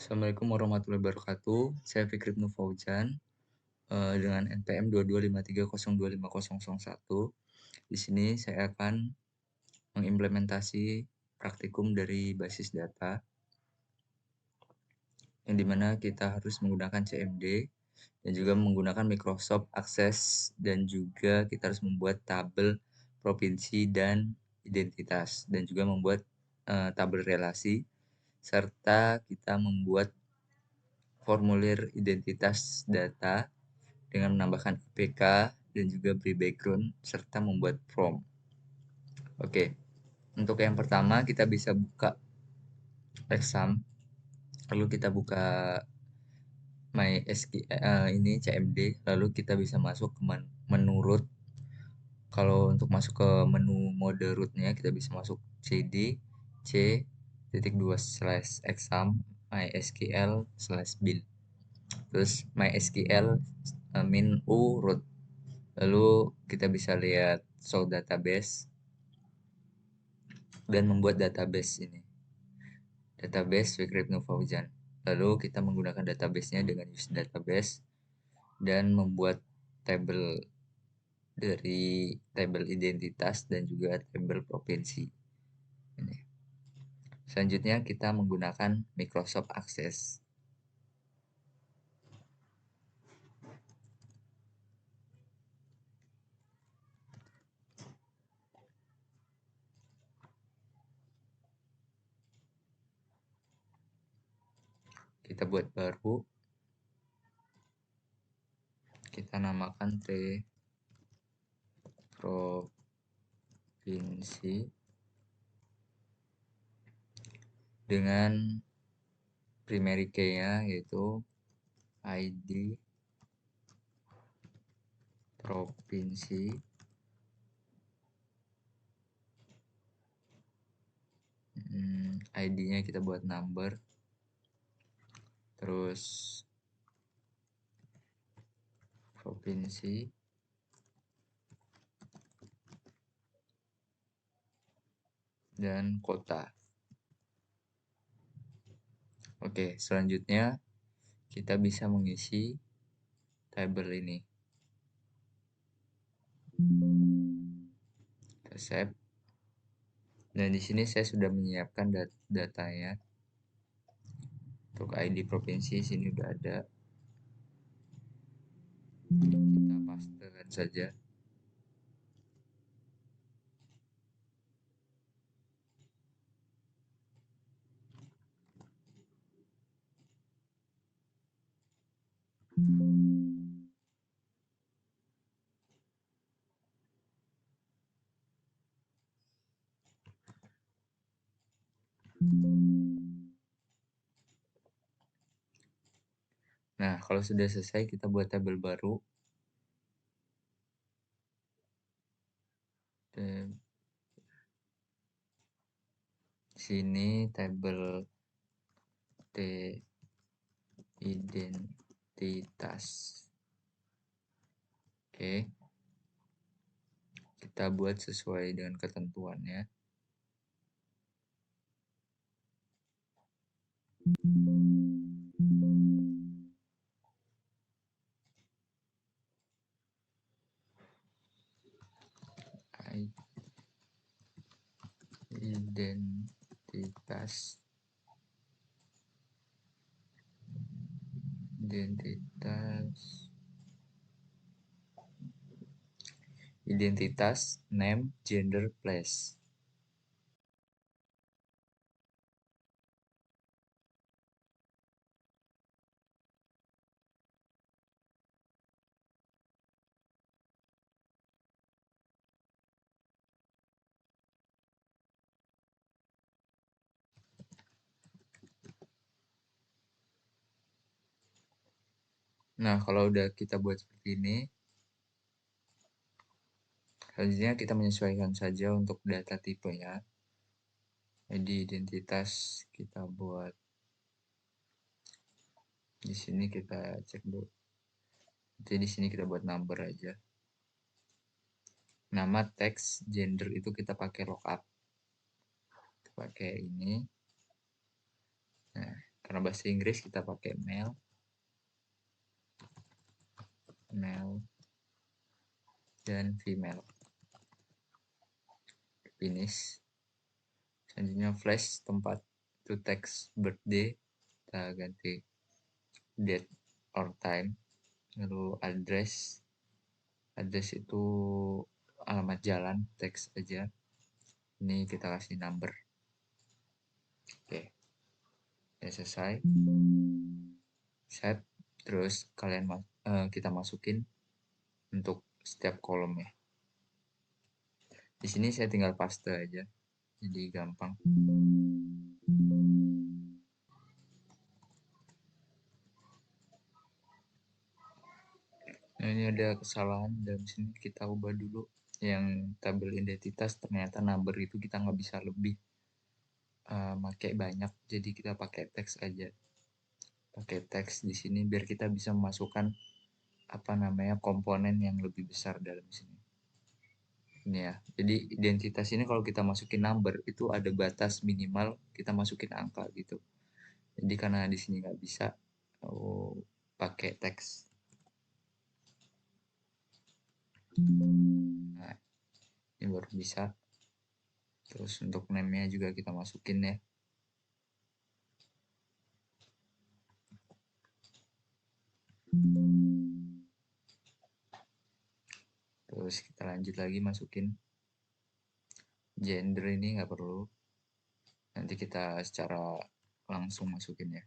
Assalamualaikum warahmatullahi wabarakatuh. Saya Fikri Ibnu Fauzan, dengan NPM 2253025001. Di sini saya akan mengimplementasi praktikum dari basis data, yang dimana kita harus menggunakan CMD dan juga menggunakan Microsoft Access, dan juga kita harus membuat tabel provinsi dan identitas, dan juga membuat tabel relasi, serta kita membuat formulir identitas data dengan menambahkan IPK dan juga beri background serta membuat form. Oke, untuk yang pertama kita bisa buka exam, lalu kita buka ini CMD, lalu kita bisa masuk ke menu root. Kalau untuk masuk ke menu mode rootnya kita bisa masuk CD C.2/exam mysql/bin, terus mysql min u root. Lalu kita bisa lihat show database dan membuat database ini. Database Fikri Ibnu Fauzan. Lalu kita menggunakan database-nya dengan use database dan membuat tabel dari tabel identitas dan juga tabel provinsi. Ini. Selanjutnya kita menggunakan Microsoft Access. Kita buat baru. Kita namakan T provinsi dengan primary key-nya yaitu ID provinsi, ID-nya kita buat number, terus provinsi, dan kota. Oke, selanjutnya kita bisa mengisi tabel ini. Kita save. Dan di sini saya sudah menyiapkan datanya. Untuk ID provinsi sini udah ada. Kita pastekan saja. Nah, kalau sudah selesai kita buat tabel baru. Dan sini tabel T identitas. Oke. Kita buat sesuai dengan ketentuannya. Identitas name, gender, place. Nah, kalau udah kita buat seperti ini, selanjutnya kita menyesuaikan saja untuk data tipenya. Jadi identitas kita buat di sini, kita cek dulu. Jadi di sini kita buat number aja. Nama, teks, gender itu kita pakai lookup. Kita pakai ini. Nah, karena Karena bahasa Inggris kita pakai male, dan female. Finish. Selanjutnya flash tempat to text birthday, kita ganti date or time. Lalu address itu alamat jalan, teks aja. Ini kita kasih number. Oke, ya selesai. Set. Terus kita masukin untuk setiap kolomnya. Di sini saya tinggal paste aja, jadi gampang. Nah, ini ada kesalahan dalam sini, kita ubah dulu. Yang tabel identitas ternyata number itu kita nggak bisa lebih pakai banyak, jadi kita pakai teks aja. Pakai teks di sini biar kita bisa memasukkan komponen yang lebih besar dalam sini. Ini ya. Jadi identitas ini kalau kita masukin number itu ada batas minimal kita masukin angka gitu. Jadi karena di sini nggak bisa pakai teks. Nah, ini baru bisa. Terus untuk name-nya juga kita masukin ya. Terus kita lanjut lagi masukin gender, ini nggak perlu. Nanti kita secara langsung masukin ya.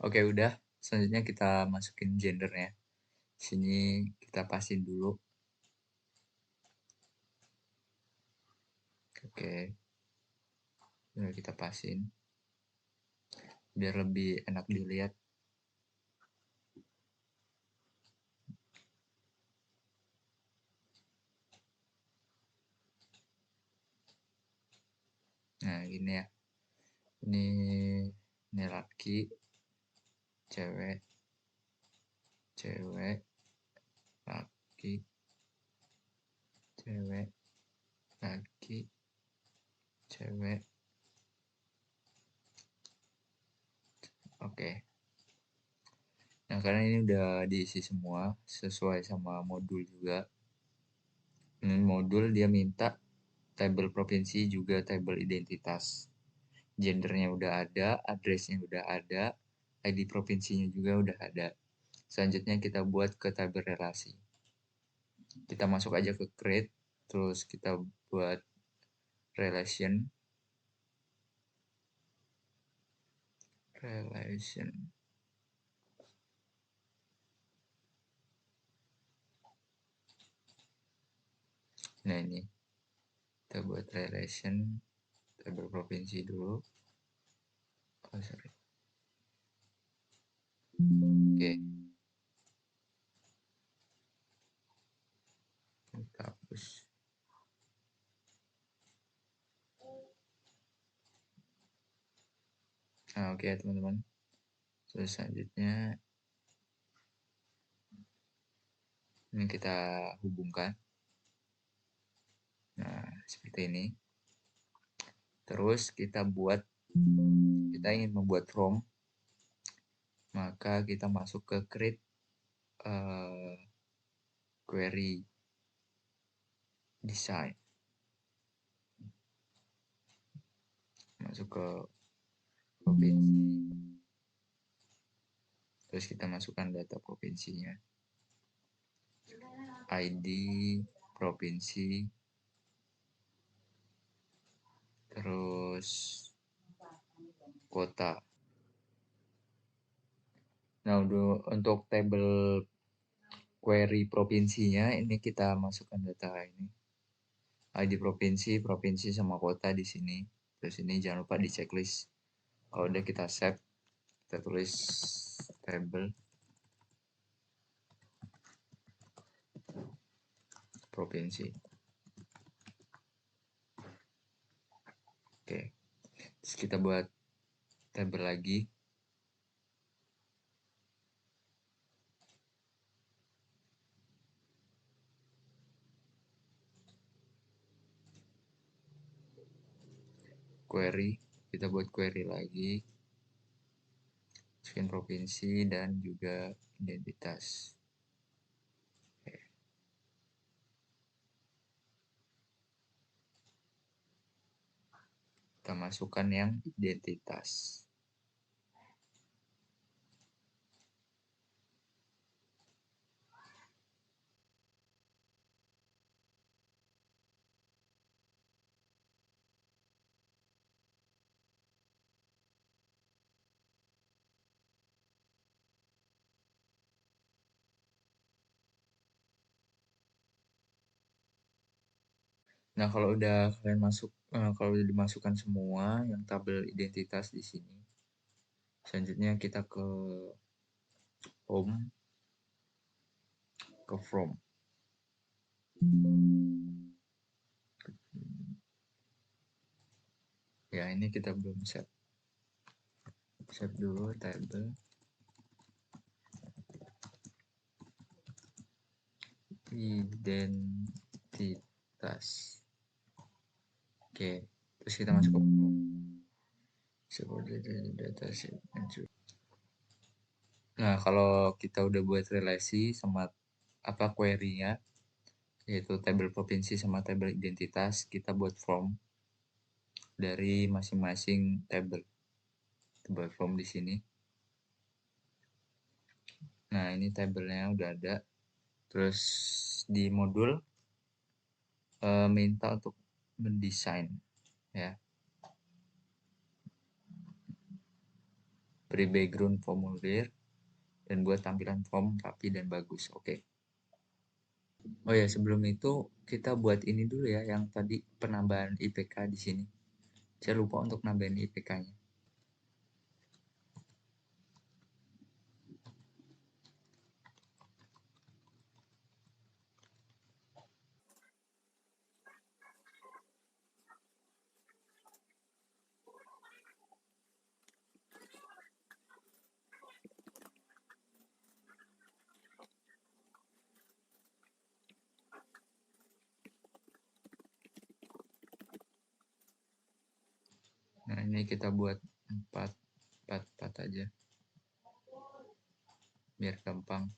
Oke, udah. Selanjutnya kita masukin gendernya. Sini kita pasin dulu. Oke. Udah kita pasin. Biar lebih enak dilihat. Nah, gini ya. Ini laki, cewek, laki, cewek, laki, cewek. Oke. Nah, karena ini udah diisi semua sesuai sama modul juga. Ini modul dia minta tabel provinsi juga tabel identitas. Gendernya udah ada, addressnya udah ada, ID provinsinya juga udah ada. Selanjutnya kita buat ke tabel relasi. Kita masuk aja ke create, terus kita buat relation. Nah, ini kita buat relation tabel provinsi dulu. Sorry. Oke. Kita hapus. Nah, oke teman-teman. Terus selanjutnya ini kita hubungkan. Nah, seperti ini. Terus kita ingin membuat form, maka kita masuk ke create query design. Masuk ke provinsi. Terus kita masukkan data provinsinya. ID provinsi. Terus kota. Nah, untuk tabel query provinsinya ini kita masukkan data ini ID provinsi, provinsi sama kota di sini. Terus ini jangan lupa di checklist. Kalau udah kita save, kita tulis tabel provinsi. Oke. Terus kita buat tabel lagi. Query, kita buat query lagi. Masukin provinsi dan juga identitas. Oke. Kita masukkan yang identitas. Nah, kalau udah kalian kalau udah dimasukkan semua yang tabel identitas di sini, selanjutnya kita ke home, ke from. Ya, ini kita belum set. Set dulu tabel identitas. Oke, terus kita masuk ke from. Seperti data set. Nah, kalau kita udah buat relasi sama apa query-nya, yaitu tabel provinsi sama tabel identitas, kita buat form dari masing-masing tabel. Kita buat form di sini. Nah, ini tabelnya udah ada. Terus di modul minta untuk mendesain, ya. Beri background formulir dan buat tampilan form rapi dan bagus. Oke. Oh ya, sebelum itu kita buat ini dulu ya, yang tadi penambahan IPK di sini. Saya lupa untuk nambahin IPK-nya. Nah, ini kita buat 4 aja. Biar gampang.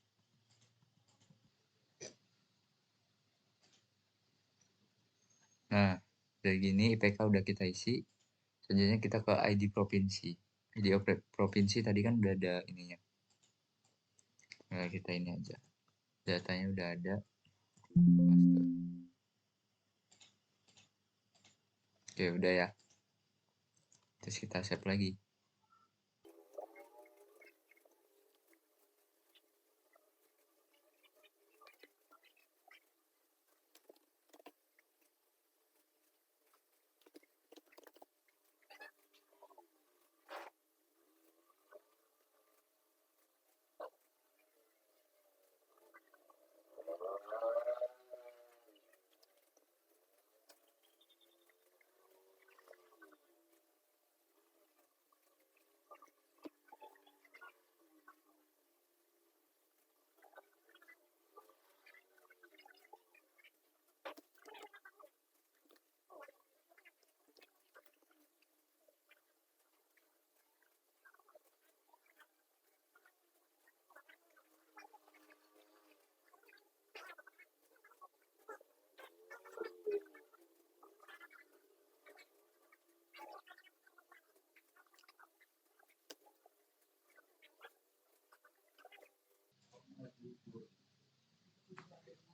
Nah, dari gini IPK udah kita isi. Selanjutnya kita ke ID provinsi. ID provinsi tadi kan udah ada ininya. Nah, kita ini aja. Datanya udah ada. Paste. Oke, udah ya. Terus kita save lagi.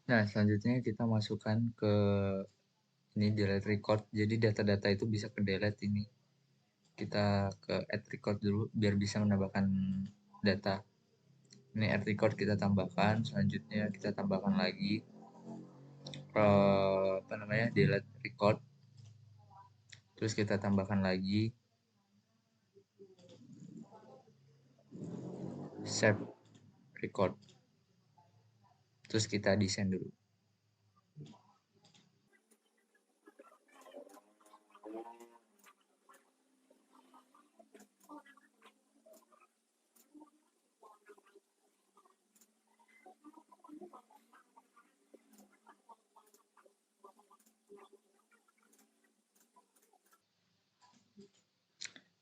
Nah, selanjutnya kita masukkan ke ini delete record. Jadi data-data itu bisa ke delete ini. kita ke add record dulu biar bisa menambahkan data. Ini add record kita tambahkan, selanjutnya kita tambahkan lagi delete record, terus kita tambahkan lagi save record, terus kita desain dulu.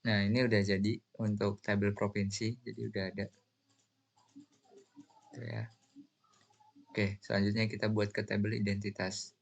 Nah, ini udah jadi untuk tabel provinsi, jadi udah ada. Tuh ya. Oke, selanjutnya kita buat ke tabel identitas.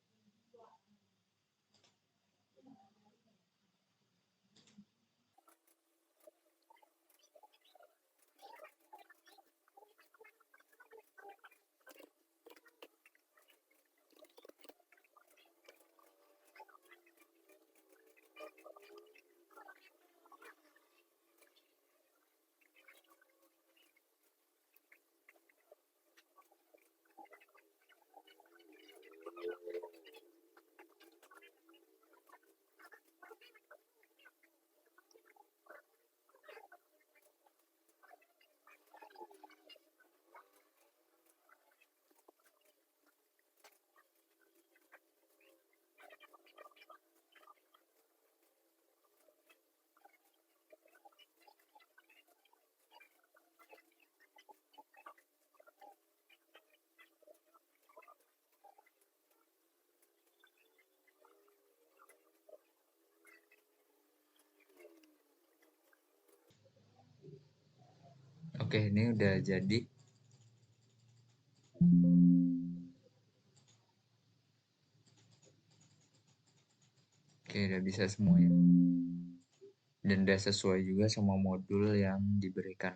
Oke, ini udah jadi. Oke, udah bisa semuanya. Dan udah sesuai juga sama modul yang diberikan.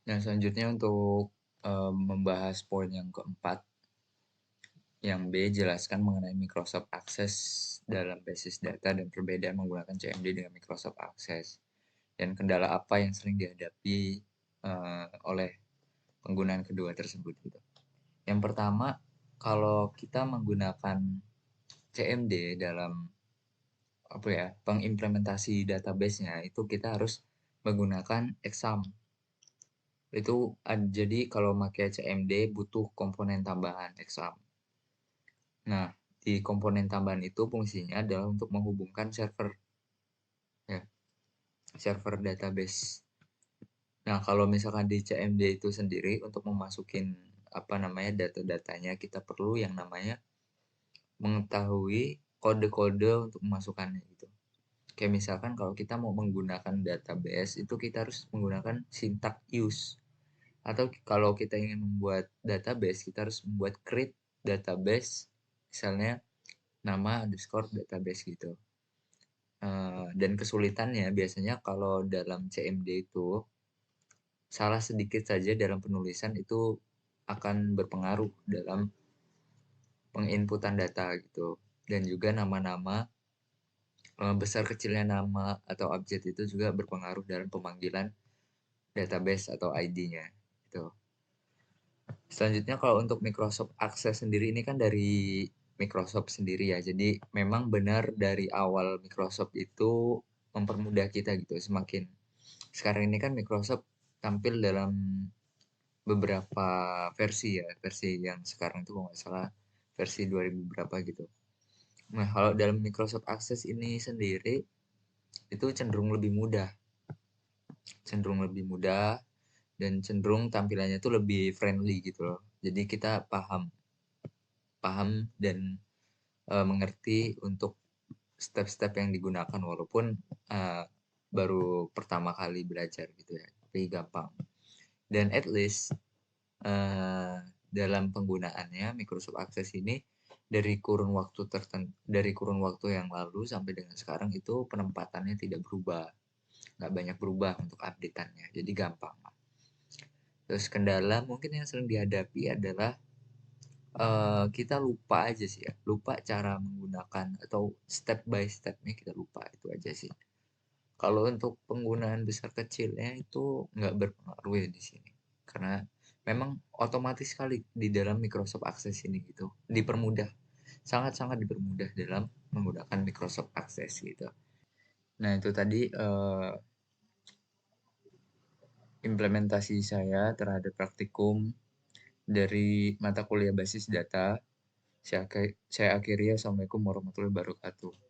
Nah, selanjutnya untuk membahas poin yang keempat, yang B, jelaskan mengenai Microsoft Access dalam basis data dan perbedaan menggunakan CMD dengan Microsoft Access. Dan kendala apa yang sering dihadapi oleh penggunaan kedua tersebut gitu. Yang pertama, kalau kita menggunakan CMD dalam pengimplementasi database-nya itu kita harus menggunakan exam. Jadi kalau pakai CMD butuh komponen tambahan exam. Nah, di komponen tambahan itu fungsinya adalah untuk menghubungkan server ya, server database. Nah, kalau misalkan di CMD itu sendiri untuk memasukin data-datanya kita perlu yang namanya mengetahui kode-kode untuk memasukkannya gitu. Kayak misalkan kalau kita mau menggunakan database itu kita harus menggunakan syntax use. Atau kalau kita ingin membuat database kita harus membuat create database misalnya nama underscore database gitu. Dan kesulitannya biasanya kalau dalam CMD itu salah sedikit saja dalam penulisan itu akan berpengaruh dalam penginputan data gitu. Dan juga nama-nama besar kecilnya nama atau objek itu juga berpengaruh dalam pemanggilan database atau ID-nya gitu. Selanjutnya kalau untuk Microsoft Access sendiri ini kan dari Microsoft sendiri ya. Jadi memang benar dari awal Microsoft itu mempermudah kita gitu. Semakin sekarang ini kan Microsoft tampil dalam beberapa versi ya. Versi yang sekarang itu kalau nggak salah versi 2000 berapa gitu. Nah, kalau dalam Microsoft Access ini sendiri itu cenderung lebih mudah. Cenderung lebih mudah dan cenderung tampilannya tuh lebih friendly gitu loh. Jadi kita paham dan mengerti untuk step-step yang digunakan walaupun baru pertama kali belajar gitu ya, tapi gampang. Dan at least dalam penggunaannya Microsoft Access ini dari kurun waktu yang lalu sampai dengan sekarang itu penempatannya tidak berubah, nggak banyak berubah untuk updateannya, jadi gampang. Terus kendala mungkin yang sering dihadapi adalah kita lupa aja sih ya, lupa cara menggunakan atau step by step-nya kita lupa, itu aja sih. Kalau untuk penggunaan besar kecilnya itu nggak berpengaruh ya di sini, karena memang otomatis sekali di dalam Microsoft Access ini gitu, dipermudah, sangat-sangat dipermudah dalam menggunakan Microsoft Access gitu. Nah itu tadi, implementasi saya terhadap praktikum dari mata kuliah basis data. Saya akhiri. Assalamualaikum warahmatullahi wabarakatuh.